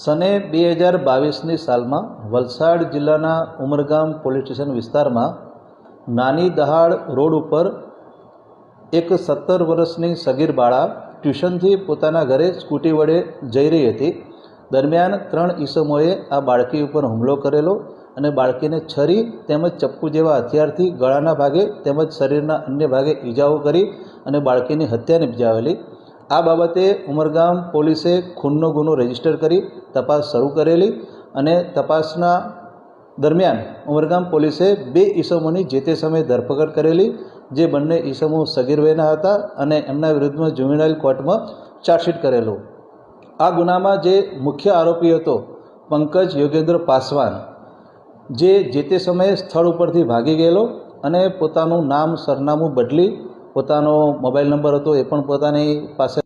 સને 2022ની સાલમાં વલસાડ જિલ્લાના ઉમરગામ પોલીસ સ્ટેશન વિસ્તારમાં નાની દહાડ રોડ ઉપર એક 17 વર્ષની સગીર બાળા ટ્યુશનથી પોતાના ઘરે સ્કૂટી વડે જઈ રહી હતી। દરમિયાન 3 ઈસમોએ આ બાળકી ઉપર હુમલો કરેલો અને બાળકીને છરી તેમજ ચપ્પુ જેવા હથિયારથી ગળાના ભાગે તેમજ શરીરના અન્ય ભાગે ઈજાઓ કરી અને બાળકીની હત્યા નિપજાવેલી। આ બાબતે ઉમરગામ પોલીસે ખૂનનો ગુનો રજીસ્ટર કરી તપાસ શરૂ કરેલી અને તપાસના દરમિયાન ઉમરગામ પોલીસે 2 ઈસમોની જે તે સમયે ધરપકડ કરેલી, જે બંને ઈસમો સગીર વયના હતા અને એમના વિરુદ્ધમાં જ્યુવેનાઇલ કોર્ટમાં ચાર્જશીટ કરેલો। આ ગુનામાં જે મુખ્ય આરોપી હતો પંકજ યોગેન્દ્ર પાસવાન, જે તે સમયે સ્થળ ઉપરથી ભાગી ગયેલો અને પોતાનું નામ સરનામું બદલી પોતાનો મોબાઈલ નંબર હતો એ પણ પોતાની પાસે